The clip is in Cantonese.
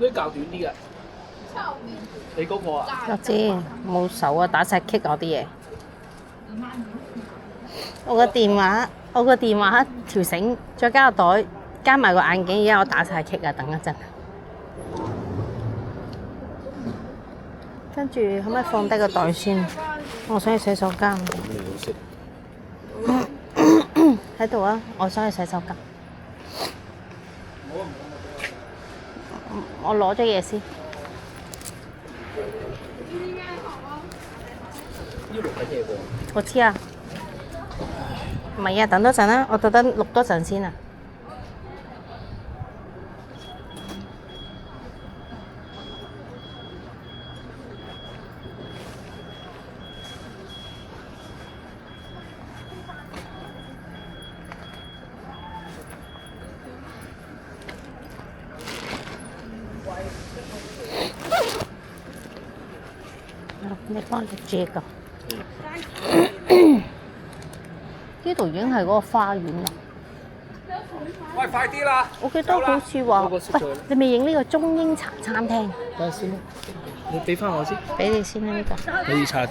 啲較短啲嘅。你嗰個啊？我知冇手啊，打晒棘我啲嘢。我個電話條繩，再加個袋，加埋個眼鏡，而家我打晒棘啊！等一陣。跟住可唔可以放低個袋先？我想去洗手間。你好識。喺度啊！我想去洗手間。我攞咗嘢先。要錄緊嘢喎。我知啊。唔係啊，等多陣啦，我特登錄多陣先啊。你幫我遮個。呢度已經係嗰個花園啦。喂，快啲啦！我記得好似話，喂，你未影呢個中英茶餐廳？等下先啦，你俾翻我先。俾你先啦呢個。可以茶